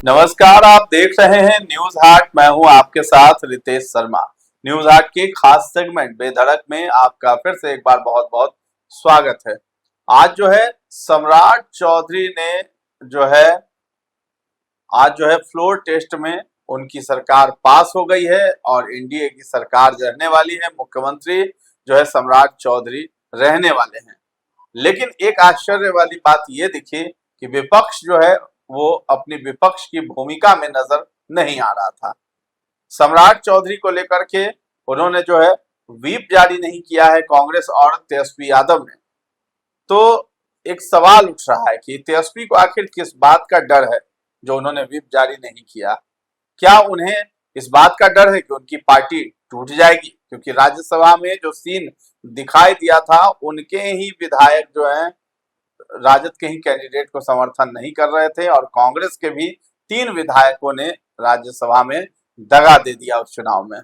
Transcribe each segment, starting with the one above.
नमस्कार, आप देख रहे हैं न्यूज हाट। मैं हूं आपके साथ रितेश शर्मा। न्यूज हाट के खास सेगमेंट बेधड़क में आपका फिर से एक बार बहुत बहुत स्वागत है। आज जो है सम्राट चौधरी ने जो है फ्लोर टेस्ट में उनकी सरकार पास हो गई है और एनडीए की सरकार रहने वाली है। मुख्यमंत्री जो है सम्राट चौधरी रहने वाले हैं। लेकिन एक आश्चर्य वाली बात ये दिखी कि विपक्ष जो है वो अपनी विपक्ष की भूमिका में नजर नहीं आ रहा था। सम्राट चौधरी को लेकर के उन्होंने जो है व्हीप जारी नहीं किया है कांग्रेस और तेजस्वी यादव ने। तो एक सवाल उठ रहा है कि तेजस्वी को आखिर किस बात का डर है जो उन्होंने व्हीप जारी नहीं किया। क्या उन्हें इस बात का डर है कि उनकी पार्टी टूट जाएगी? क्योंकि राज्यसभा में जो सीन दिखाई दिया था, उनके ही विधायक जो हैं राजद के ही कैंडिडेट को समर्थन नहीं कर रहे थे और कांग्रेस के भी 3 विधायकों ने राज्यसभा में दगा दे दिया उस चुनाव में।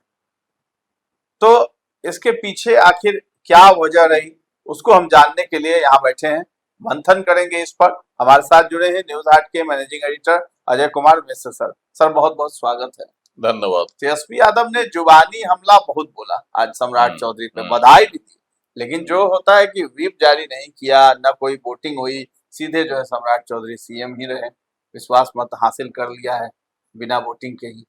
तो इसके पीछे आखिर क्या वजह रही, उसको हम जानने के लिए यहाँ बैठे हैं, मंथन करेंगे इस पर। हमारे साथ जुड़े हैं न्यूज हाट के managing editor Ajay Kumar Mishra sir. Sir बहुत बहुत स्वागत है। धन्यवाद। तेजस्वी यादव ने जुबानी हमला बहुत बोला आज सम्राट चौधरी पे, बधाई भी दी, लेकिन जो होता है कि व्हीप जारी नहीं किया, न कोई वोटिंग हुई, सीधे जो है सम्राट चौधरी सीएम ही रहे, विश्वास मत हासिल कर लिया है बिना वोटिंग के ही।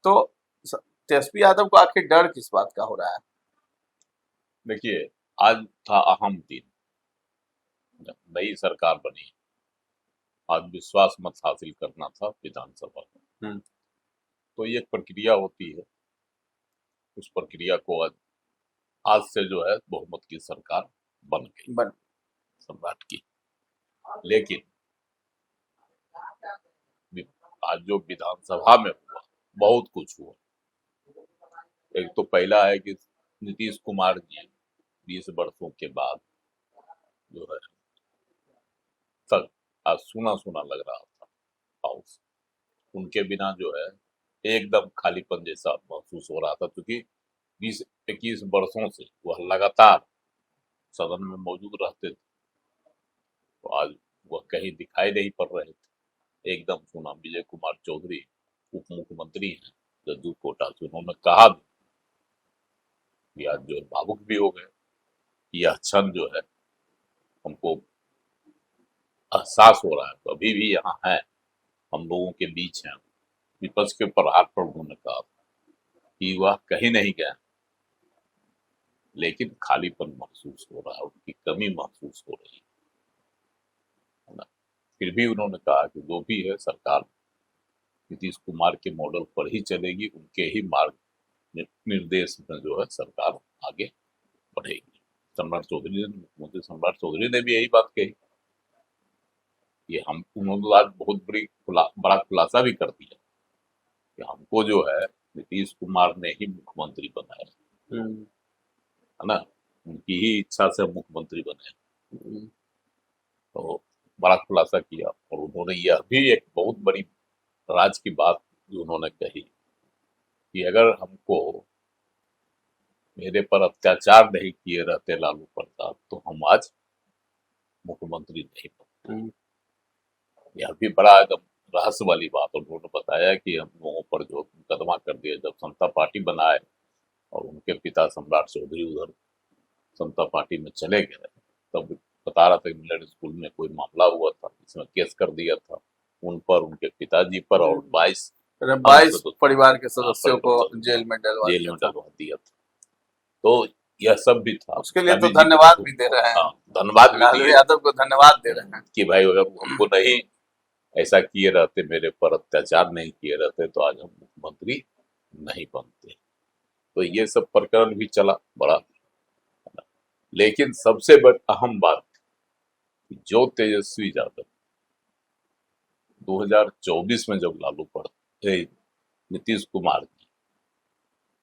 तो तेजस्वी यादव को आखिर डर किस बात का हो रहा है? देखिए, आज था अहम दिन, जब नई सरकार बनी। आज विश्वास मत हासिल करना था विधानसभा में। तो ये एक प्रक्रिया होती है, उस प्रक्रिया को आज से जो है बहुमत की सरकार बन गई सम्राट की। लेकिन आज जो विधानसभा में हुआ, बहुत कुछ हुआ। एक तो पहला है कि नीतीश कुमार जी 20 वर्षों के बाद जो है तक आज सुना सुना लग रहा था हाउस। उनके बिना जो है एकदम खालीपन जैसा महसूस हो रहा था, क्योंकि 20-21 वर्षों से वह लगातार सदन में मौजूद रहते थे। तो आज वह कहीं दिखाई नहीं पड़ रहे थे, एकदम सुना। विजय कुमार चौधरी उप मुख्यमंत्री हैं जदयू कोटा से, उन्होंने कहा कि आज जो है भावुक भी हो गए। यह क्षण जो है हमको एहसास हो रहा है, तो अभी भी यहाँ है, हम लोगों के बीच हैं। विपक्ष के ऊपर हाथ पर उन्होंने कहा कि वह कहीं नहीं गए, लेकिन खालीपन महसूस हो रहा है, उनकी कमी महसूस हो रही है ना। फिर भी उन्होंने कहा कि जो भी है सरकार नीतीश कुमार के मॉडल पर ही चलेगी, उनके ही मार्ग निर्देश में जो है सरकार आगे बढ़ेगी। मुख्यमंत्री सम्राट चौधरी ने भी यही बात कही। ये हम उन्होंने आज बहुत बड़ा खुलासा भी कर दिया कि हमको जो है नीतीश कुमार ने ही मुख्यमंत्री बनाया, है ना, उनकी ही इच्छा से मुख्यमंत्री बने। तो बड़ा खुलासा किया और उन्होंने यह भी एक बहुत बड़ी राज की बात जो उन्होंने कही कि अगर हमको मेरे पर अत्याचार नहीं किए रहते लालू प्रसाद, तो हम आज मुख्यमंत्री नहीं बनते। यह भी बड़ा एकदम रहस्य वाली बात। और उन्होंने बताया कि हम लोगों पर जो मुकदमा कर दिया, जब समता पार्टी बनाए और उनके पिता सम्राट चौधरी उधर समता पार्टी में चले गए, तब बता रहा था मिलिट्री स्कूल में कोई मामला हुआ था, इसमें केस कर दिया था उन पर, उनके पिताजी पर, और 22 परिवार के सदस्यों को जेल में डलवा दिया था। तो यह सब भी था। उसके लिए तो धन्यवाद भी दे रहे हैं, धन्यवाद भी लालू यादव को धन्यवाद दे रहे हैं कि भाई अगर हमको नहीं ऐसा किए रहते, मेरे पर अत्याचार नहीं किए रहते, तो आज हम मुख्यमंत्री नहीं बनते। तो ये सब प्रकरण भी चला बड़ा। लेकिन सबसे अहम बात, जो तेजस्वी यादव 2024 में जब लालू नीतीश कुमार जी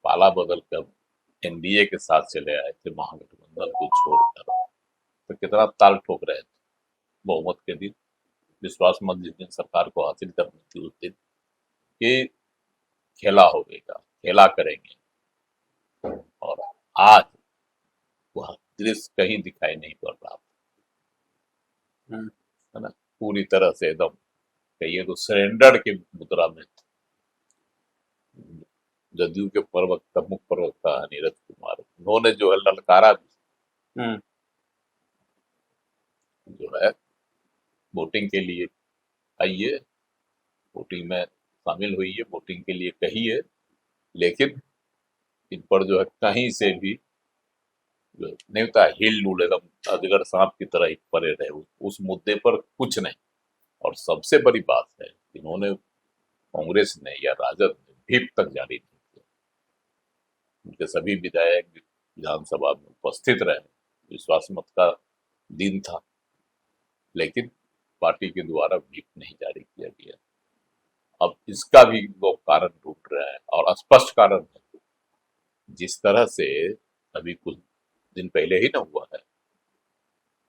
पाला बदल कर एनडीए के साथ चले आए थे, महागठबंधन को छोड़कर, तो कितना ताल ठोक रहे थे बहुमत के दिन, विश्वास मत जिस दिन सरकार को हासिल करनी थी उस दिन, कि खेला होगा, खेला करेंगे। और आज वह दृश्य कहीं दिखाई नहीं पड़ रहा, है ना। पूरी तरह से एकदम कहिए तो सरेंडर के मुद्रा में जदयू के प्रवक्ता मुख्य प्रवक्ता नीरज कुमार, उन्होंने जो है ललकारा भी, जो है वोटिंग के लिए आइए, वोटिंग में शामिल हुई है, वोटिंग के लिए कहिए, लेकिन इन पर जो है कहीं से भी जो नहीं होता हिल डुल एकदम अजगर सांप की तरह ही पड़े रहे, उस मुद्दे पर कुछ नहीं। और सबसे बड़ी बात है, इन्होंने कांग्रेस ने या राजद ने व्हिप तक जारी नहीं किया। उनके सभी विधायक विधानसभा में उपस्थित रहे, विश्वास मत का दिन था, लेकिन पार्टी के द्वारा व्हिप नहीं जारी किया गया। अब इसका भी लोग कारण ढूंढ रहे हैं और स्पष्ट कारण है। जिस तरह से अभी कुछ दिन पहले ही ना हुआ है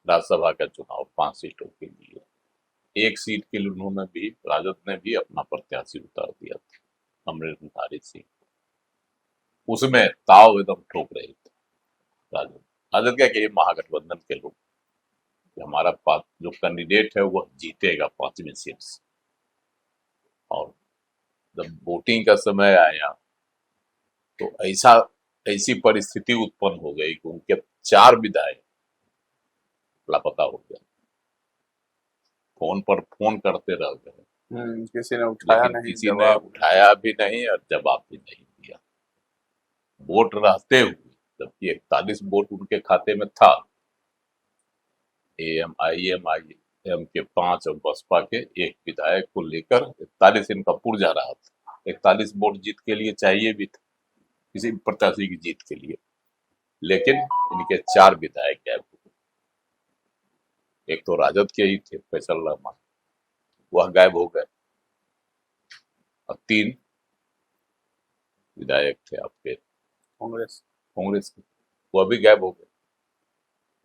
राज्यसभा का चुनाव 5 सीटों के लिए, एक सीट के लिए उन्होंने भी, राजद ने भी अपना प्रत्याशी उतार दिया था, अमृतधारी सिंह। उसमें ताव एकदम ठोक रहे थे राजद। राजद क्या कि महागठबंधन के लोग, हमारा जो कैंडिडेट है वह जीतेगा 5वीं सीट से। और जब वोटिंग का समय आया तो ऐसी परिस्थिति उत्पन्न हो गई कि उनके 4 विधायक लापता हो गए, फोन पर फोन करते रह गए, किसी ने उठाया लेकिन नहीं, किसी ने उठाया भी नहीं और जवाब भी नहीं दिया। वोट रहते हुए, जबकि 41 वोट उनके खाते में था, AMIM के 5 और बसपा के 1 विधायक को लेकर 41 इनका पुर जा रहा था। 41 वोट जीत के लिए चाहिए भी था किसी प्रत्याशी की जीत के लिए, लेकिन इनके 4 विधायक गायब हो गए। एक तो राजद के ही थे फैसल रहमान, वह गायब हो गए, और 3 विधायक थे आपके कांग्रेस के, वह भी गायब हो गए।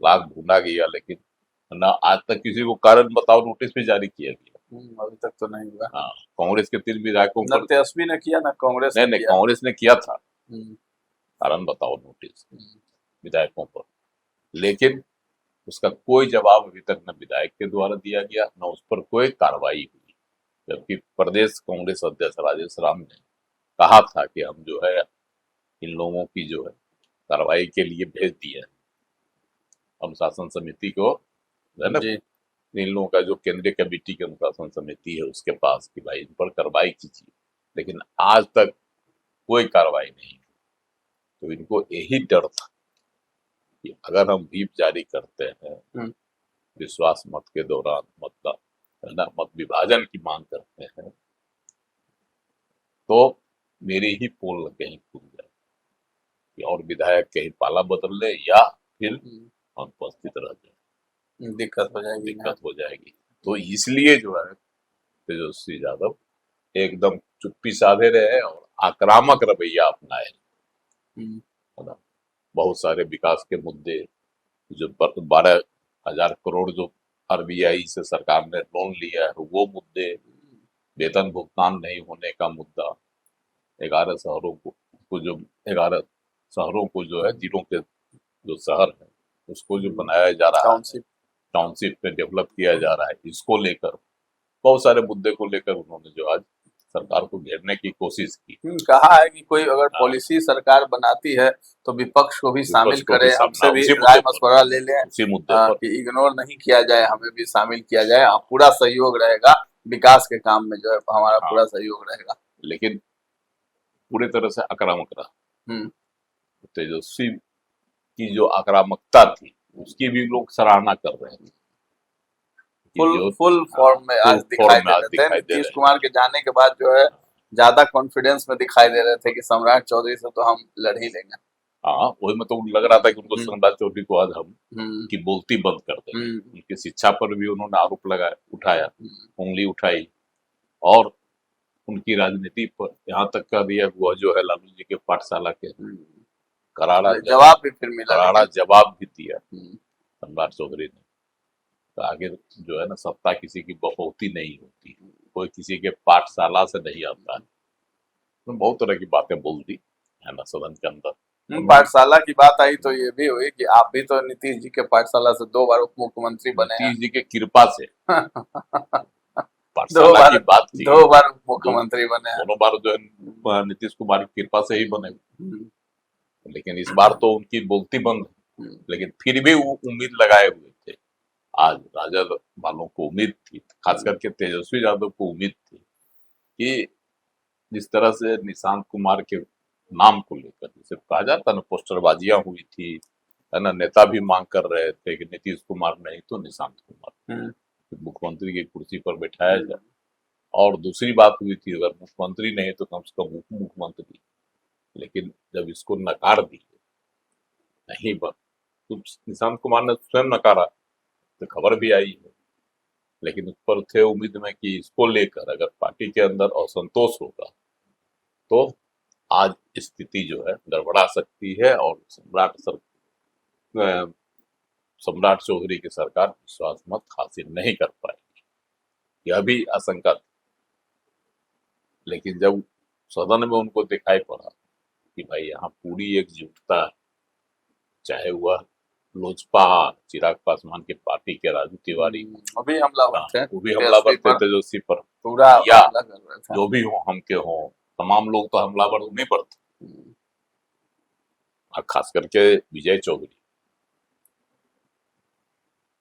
लाख ढूंढा गया, लेकिन ना आज तक किसी को कारण बताओ नोटिस भी जारी किया गया। अभी तक तो नहीं हुआ। हाँ, कांग्रेस के 3 विधायकों पर तेजस्वी ने किया ना, कांग्रेस नहीं, कांग्रेस ने किया था कारण बताओ नोटिस विधायकों पर, लेकिन उसका कोई जवाब अभी तक न विधायक के द्वारा दिया गया, न उस पर कोई कार्रवाई हुई। जबकि प्रदेश कांग्रेस अध्यक्ष राजेश राम ने कहा था कि हम जो है इन लोगों की जो है कार्रवाई के लिए भेज दिए हैं अनुशासन समिति को, है ना, इन लोगों का जो केंद्रीय कमेटी की अनुशासन समिति है उसके पास कि भाई इन पर कार्रवाई कीजिए, लेकिन आज तक कोई कार्रवाई नहीं। तो इनको यही डर था कि अगर हम व्हिप जारी करते हैं विश्वास मत के दौरान, मतलब है ना, मत विभाजन की मांग करते हैं, तो मेरी ही पोल कहीं खुल जाए और विधायक कहीं पाला बदल ले या फिर अनुपस्थित रह जाए, दिक्कत हो जाएगी। तो इसलिए जो है तेजस्वी यादव एकदम चुप्पी साधे रहे और आक्रामक रवैया अपनाए। बहुत सारे विकास के मुद्दे, जो 12,000 करोड़ जो RBI से सरकार ने लोन लिया है वो मुद्दे, वेतन भुगतान नहीं होने का मुद्दा, 11 शहरों को जो 11 शहरों को जो है जिलों के जो शहर है उसको जो बनाया जा रहा है, टाउनशिप में डेवलप किया जा रहा है, इसको लेकर बहुत सारे मुद्दे को लेकर उन्होंने जो आज सरकार को घेरने की कोशिश की। कहा है कि कोई अगर पॉलिसी सरकार बनाती है तो विपक्ष को भी शामिल करे, हमसे भी राय मशवरा ले लें, उसी मुद्दे पर कि इग्नोर नहीं किया जाए, हमें भी शामिल किया जाए, पूरा सहयोग रहेगा विकास के काम में, जो है हमारा पूरा सहयोग रहेगा। लेकिन पूरी तरह से आक्रामक रहा। तेजस्वी की जो आक्रामकता थी उसकी भी लोग सराहना कर रहे थे, फुल फॉर्म में आज दिखाई दे रहे थे। नीतीश कुमार के जाने के बाद जो है ज्यादा कॉन्फिडेंस में दिखाई दे रहे थे कि सम्राट चौधरी से तो हम लड़ ही लेंगे। हाँ, वही में तो लग रहा था कि उनको सम्राट चौधरी को आज हम की बोलती बंद कर देंगे। उनकी शिक्षा पर भी उन्होंने आरोप लगाया, उठाया, उंगली उठाई, और उनकी राजनीति पर यहाँ तक कर दिया वह जो है लालू जी के पाठशाला के करारा जवाब भी फिर मिला, करारा जवाब भी दिया सम्राट चौधरी ने। तो आगे जो है ना, सत्ता किसी की बखौती नहीं होती, कोई किसी के पाठशाला से नहीं आता है। तो बहुत तरह की बातें बोल दी है ना सदन के अंदर। पाठशाला की बात आई तो ये भी हुई कि आप भी तो नीतीश जी के पाठशाला से 2 बार उप मुख्यमंत्री बने, नीतीश जी के कृपा से साल की बात थी। 2 बार मुख्यमंत्री बने हैं। दोनों बार जो है नीतीश कुमार की कृपा से ही बने, लेकिन इस बार तो उनकी बोलती बंद है। लेकिन फिर भी वो उम्मीद लगाए हुए थे। आज राजद वालों को उम्मीद थी, खास करके तेजस्वी यादव को उम्मीद थी कि जिस तरह से निशांत कुमार के नाम को लेकर जैसे कहा जाता ना, पोस्टरबाजियां हुई थी, है ना, नेता भी मांग कर रहे थे कि नीतीश कुमार नहीं तो निशांत कुमार मुख्यमंत्री की कुर्सी पर बैठाया जाए। और दूसरी बात हुई थी, अगर मुख्यमंत्री नहीं तो कम से कम उप मुख्यमंत्री। लेकिन जब इसको नकार दिए, नहीं बन तो निशांत कुमार ने स्वयं नकारा, तो खबर भी आई है। लेकिन उस पर थे उम्मीद में कि इसको लेकर अगर पार्टी के अंदर असंतोष होगा तो आज स्थिति जो है गड़बड़ा सकती है और सम्राट चौधरी की सरकार विश्वास मत हासिल नहीं कर पाएगी, यह भी आशंका थी। लेकिन जब सदन में उनको दिखाई पड़ा कि भाई यहाँ पूरी एकजुटता, चाहे वह लोजपा चिराग पासवान की पार्टी के राजू तिवारी अभी हमलावर थे, वो भी हमलावर थे तेजस्वी पर, पूरा या हमला कर रहे थे। जो भी हो हम के हो, तमाम लोग तो हमलावर उन्हीं पर थे। और खास करके विजय चौधरी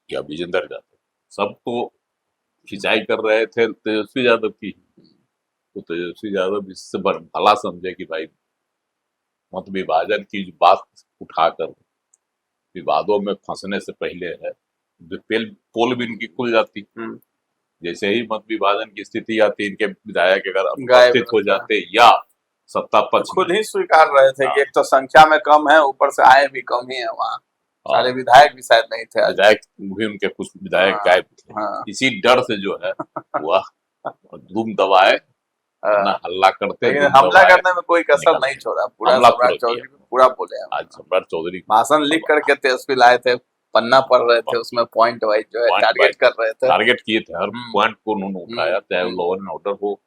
या विजेंद्र यादव सब तो खिंचाई कर रहे थे तेजस्वी यादव की। तो तेजस्वी यादव इससे भला समझे कि भाई मत विभाजन की जो बात उठाकर विवादों में फंसने से पहले है पोल भी इनकी खुल जाती। जैसे ही मत विभाजन की स्थिति आती, इनके विधायक अगर उपस्थित हो जाते या सत्ता पक्ष खुद ही स्वीकार रहे थे कि एक तो संख्या में कम है, ऊपर से आए भी कम ही है, वहाँ सारे विधायक भी शायद नहीं थे। विधायक भी उनके कुछ विधायक गायब थे। इसी डर से जो है वह धूम दबाए ना, हल्ला करते, हमला करने में कोई कसर नहीं छोड़ा। पूरा सम्राट चौधरी पूरा बोले। आज सम्राट चौधरी भाषण लिख करके तेजस्वी लाए थे, पन्ना पढ़ रहे थे, उसमें पॉइंट वाइज जो है टारगेट कर रहे थे, टारगेट किए थे, हर पॉइंट को उन्होंने उठाया, चाहे लॉ एंड ऑर्डर हो,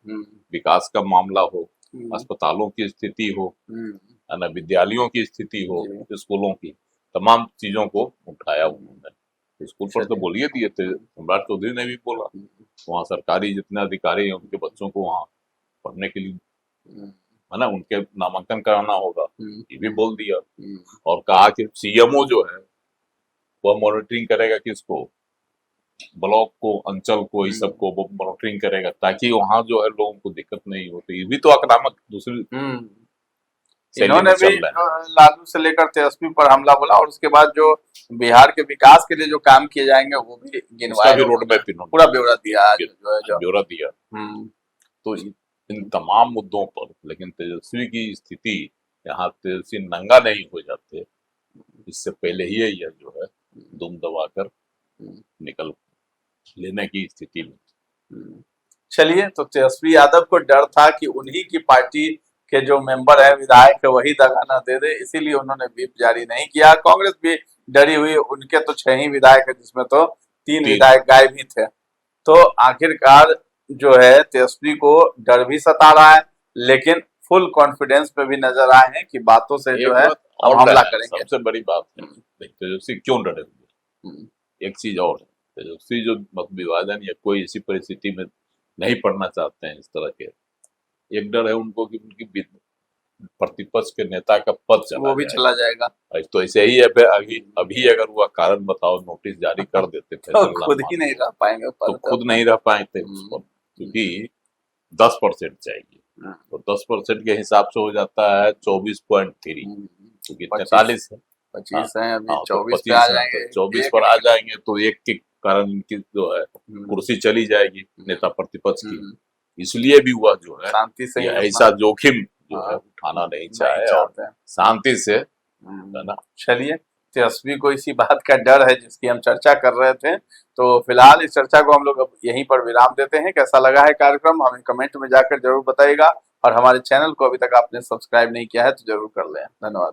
विकास का मामला हो, अस्पतालों की स्थिति हो, है ना, विद्यालयों की स्थिति हो, स्कूलों की, तमाम चीजों को उठाया उन्होंने। स्कूल पर तो बोलिए दिए थे, सम्राट चौधरी ने भी बोला वहाँ सरकारी जितने अधिकारी हैं उनके बच्चों को वहाँ पढ़ने के लिए, है ना, उनके नामांकन कराना होगा, ये भी बोल दिया। और कहा कि सीएमओ जो है वह मॉनिटरिंग करेगा किसको, ब्लॉक को, अंचल को, इस सब को वो मॉनिटरिंग करेगा ताकि वहाँ जो है लोगों को दिक्कत नहीं हो। तो ये भी तो आक्रामक दूसरी इन्होंने भी लालू से लेकर तेजस्वी पर हमला बोला, और उसके बाद जो बिहार के विकास के लिए जो काम किए जाएंगे वो भी गिनवाया, रोड मैप पूरा ब्यौरा दिया, ब्यौरा दिया। तो इन तमाम मुद्दों पर लेकिन तेजस्वी की स्थिति, यहाँ तेजस्वी नंगा नहीं हो जाते, इससे पहले ही यह जो है दुम दबाकर निकल लेने की स्थिति में। चलिए, तो तेजस्वी यादव को डर था कि उन्हीं की पार्टी के जो मेंबर है, विधायक है, वही दगा न दे दे, इसीलिए उन्होंने व्हिप जारी नहीं किया। कांग्रेस भी डरी हुई, उनके तो 6 ही विधायक है, जिसमें तो 3 विधायक गायब ही थे। तो आखिरकार जो है तेजस्वी को डर भी सता रहा है, लेकिन फुल कॉन्फिडेंस पे भी नजर आए हैं कि बातों से जो है हमला करेंगे। सबसे बड़ी बात है तेजस्वी क्यों डरे हुए, एक चीज और है, तेजस्वी जो मत विभाजन या कोई ऐसी परिस्थिति में नहीं पड़ना चाहते हैं इस तरह के, एक डर है उनको कि उनकी प्रतिपक्ष के नेता का पद वो भी चला जाएगा। तो ऐसे ही है, अभी अगर हुआ कारण बताओ नोटिस जारी कर देते थे तो खुद ही नहीं रह पाएंगे, तो खुद नहीं रह पाएंगे क्योंकि 10% चाहिए, तो 10% के हिसाब से हो जाता है 24.3, क्योंकि 43 है, 25 है अभी, 24 पे आ जाएंगे, 24 पर आ जाएंगे तो एक के कारण इनकी जो है कुर्सी चली जाएगी नेता प्रतिपक्ष की। इसलिए भी हुआ जो है शांति से ऐसा जोखिम जो है उठाना नहीं चाहे और शांति से, है ना। चलिए, तेजस्वी को इसी बात का डर है जिसकी हम चर्चा कर रहे थे। तो फिलहाल इस चर्चा को हम लोग अब यहीं पर विराम देते हैं। कैसा लगा है कार्यक्रम हमें कमेंट में जाकर जरूर बताइएगा, और हमारे चैनल को अभी तक आपने सब्सक्राइब नहीं किया है तो जरूर कर लें। धन्यवाद।